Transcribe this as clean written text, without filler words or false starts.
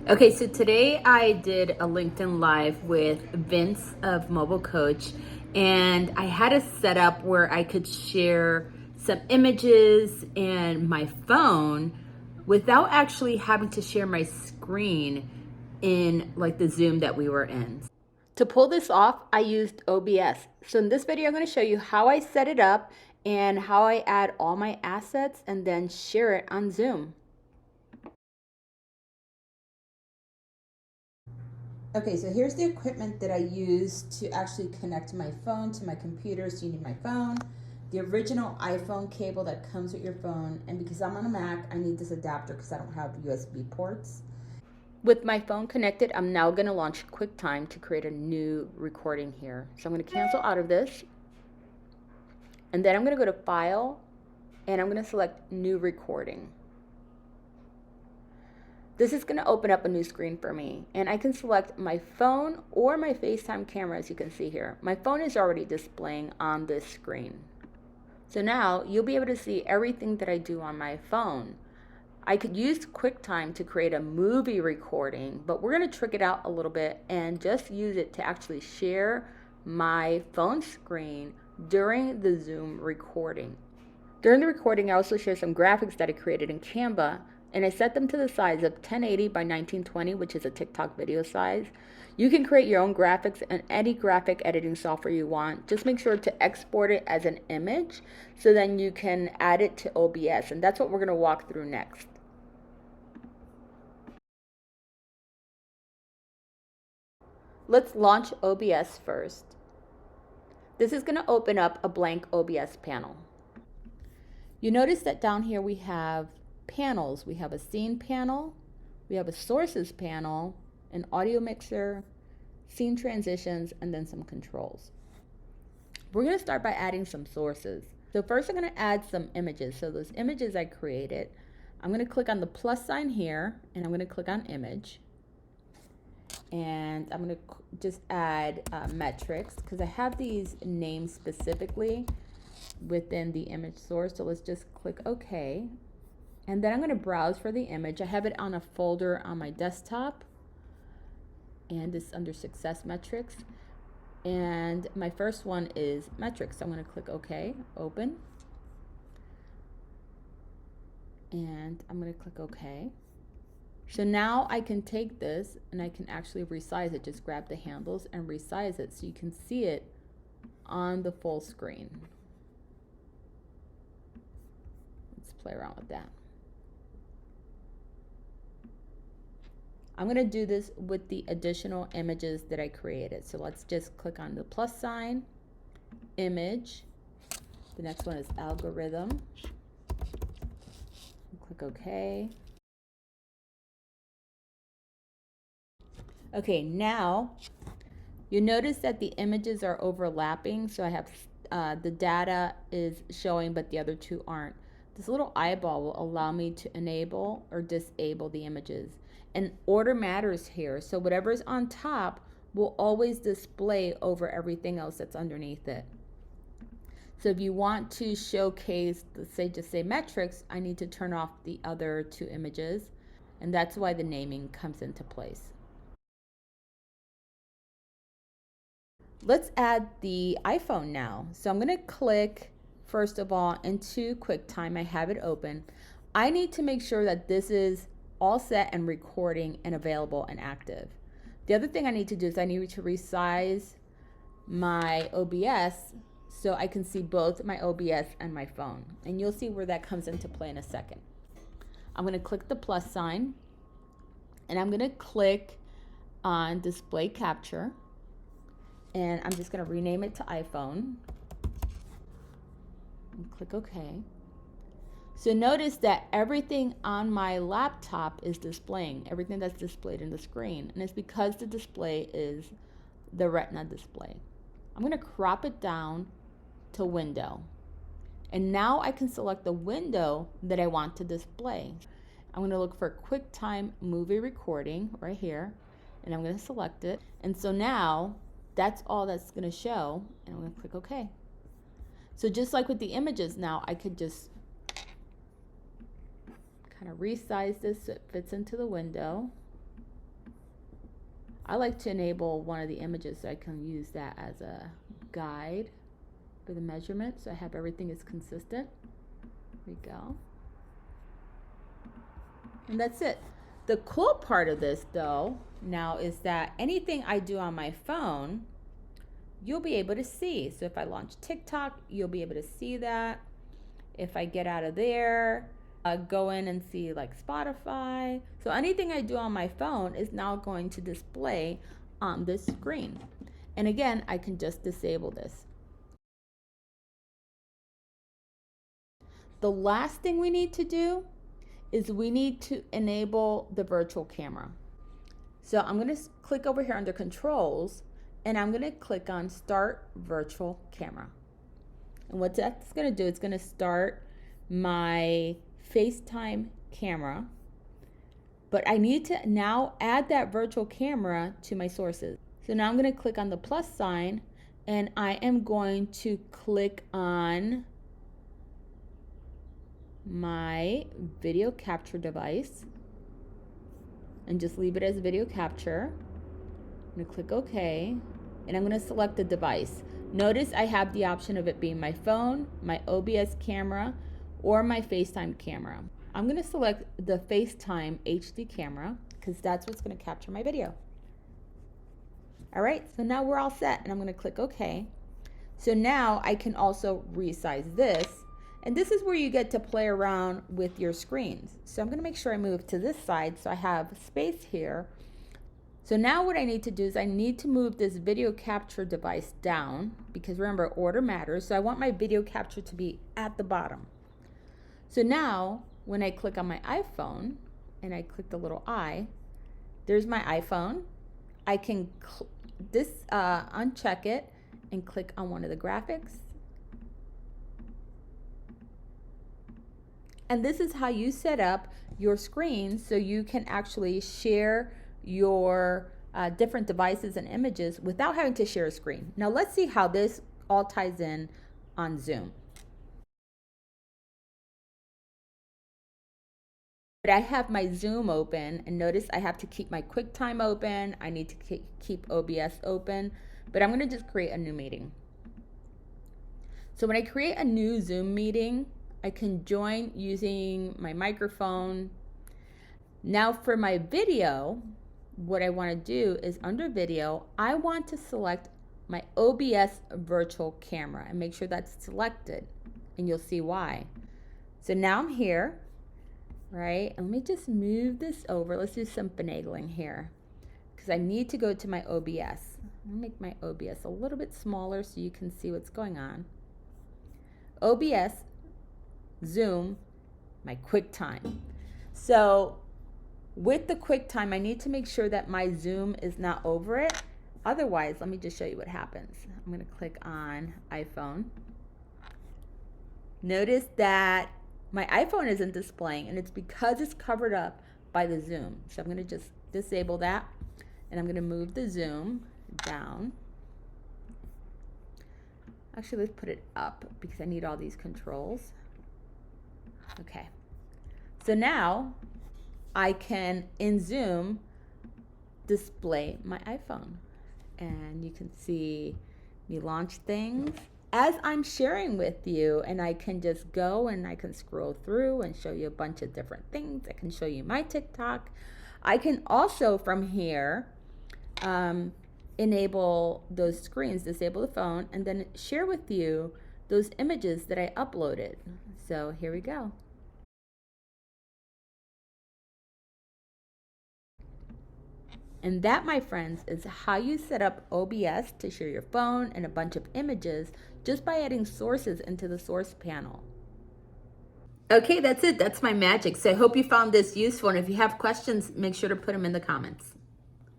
Okay, so today I did a LinkedIn Live with Vince of Mobile Coach, and I had a setup where I could share some images and my phone without actually having to share my screen in like the Zoom that we were in. To pull this off, I used OBS. So in this video, I'm going to show you how I set it up and how I add all my assets and then share it on Zoom. Okay, so here's the equipment that I use to actually connect my phone to my computer. So you need my phone, the original iPhone cable that comes with your phone, and because I'm on a Mac, I need this adapter because I don't have USB ports. With my phone connected, I'm now going to launch QuickTime to create a new recording here. So I'm going to cancel out of this, and then I'm going to go to File, and I'm going to select New Recording. This is going to open up a new screen for me, and I can select my phone or my FaceTime camera, as you can see here. My phone is already displaying on this screen. So now you'll be able to see everything that I do on my phone. I could use QuickTime to create a movie recording, but we're going to trick it out a little bit and just use it to actually share my phone screen during the Zoom recording. During the recording, I also share some graphics that I created in Canva, and I set them to the size of 1080 by 1920, which is a TikTok video size. You can create your own graphics and any graphic editing software you want. Just make sure to export it as an image so then you can add it to OBS, and that's what we're going to walk through next. Let's launch OBS first. This is going to open up a blank OBS panel. You notice that down here we have panels. We have a scene panel, we have a sources panel, an audio mixer, scene transitions, and then some controls. We're going to start by adding some sources. So first I'm going to add some images. So those images I created, I'm going to click on the plus sign here, and I'm going to click on image. And I'm going to just add metrics because I have these named specifically within the image source. So let's just click OK. And then I'm going to browse for the image. I have it on a folder on my desktop, and it's under success metrics. And my first one is metrics. So I'm going to click OK, open. And I'm going to click OK. So now I can take this and I can actually resize it. Just grab the handles and resize it so you can see it on the full screen. Let's play around with that. I'm going to do this with the additional images that I created. So let's just click on the plus sign, image. The next one is algorithm. Click OK. Okay, now you notice that the images are overlapping. So I have the data is showing, but the other two aren't. This little eyeball will allow me to enable or disable the images. And order matters here. So whatever's on top will always display over everything else that's underneath it. So if you want to showcase, let's say, just say metrics, I need to turn off the other two images. And that's why the naming comes into place. Let's add the iPhone now. So I'm going to click, first of all, into QuickTime. I have it open. I need to make sure that this is all set and recording and available and active. The other thing I need to do is I need to resize my OBS so I can see both my OBS and my phone. And you'll see where that comes into play in a second. I'm going to click the plus sign, and I'm going to click on display capture, and I'm just going to rename it to iPhone and click OK. So notice that everything on my laptop is displaying, everything that's displayed in the screen, and it's because the display is the Retina display. I'm going to crop it down to window, and now I can select the window that I want to display. I'm going to look for QuickTime movie recording right here, and I'm going to select it. And so now that's all that's going to show, and I'm going to click OK. So just like with the images, now I could just kind of resize this so it fits into the window. I like to enable one of the images so I can use that as a guide for the measurement, so I have everything is consistent. There we go. And that's it. The cool part of this though now is that anything I do on my phone, you'll be able to see. So if I launch TikTok, you'll be able to see that. If I get out of there, go in and see like Spotify. So anything I do on my phone is now going to display on this screen. And again, I can just disable this. The last thing we need to do is we need to enable the virtual camera. So I'm going to click over here under controls and I'm going to click on start virtual camera. And what that's going to do, it's going to start my FaceTime camera. But I need to now add that virtual camera to my sources. So now I'm going to click on the plus sign and I am going to click on my video capture device and just leave it as video capture. I'm going to click OK and I'm going to select the device. Notice I have the option of it being my phone, my OBS camera, or my FaceTime camera. I'm going to select the FaceTime HD camera because that's what's going to capture my video. All right, so now we're all set and I'm going to click OK. So now I can also resize this. And this is where you get to play around with your screens. So I'm going to make sure I move to this side so I have space here. So now what I need to do is I need to move this video capture device down because remember, order matters. So I want my video capture to be at the bottom. So now when I click on my iPhone and I click the little eye, there's my iPhone. I can uncheck it and click on one of the graphics. And this is how you set up your screen so you can actually share your different devices and images without having to share a screen. Now let's see how this all ties in on Zoom. But I have my Zoom open and notice I have to keep my QuickTime open. I need to keep OBS open, but I'm going to just create a new meeting. So when I create a new Zoom meeting, I can join using my microphone. Now for my video, what I want to do is under video, I want to select my OBS virtual camera and make sure that's selected and you'll see why. So now I'm here, right? And let me just move this over. Let's do some finagling here because I need to go to my OBS. I'll make my OBS a little bit smaller so you can see what's going on. OBS, Zoom, my QuickTime. So with the QuickTime, I need to make sure that my Zoom is not over it. Otherwise, let me just show you what happens. I'm going to click on iPhone. Notice that my iPhone isn't displaying, and it's because it's covered up by the Zoom. So I'm going to just disable that, and I'm going to move the Zoom down. Actually, let's put it up because I need all these controls. Okay, so now I can, in Zoom, display my iPhone. And you can see me launch things as I'm sharing with you, and I can just go and I can scroll through and show you a bunch of different things. I can show you my TikTok. I can also from here enable those screens, disable the phone, and then share with you those images that I uploaded. So here we go. And that, my friends, is how you set up OBS to share your phone and a bunch of images just by adding sources into the source panel. Okay, that's it. That's my magic. So I hope you found this useful. And if you have questions, make sure to put them in the comments.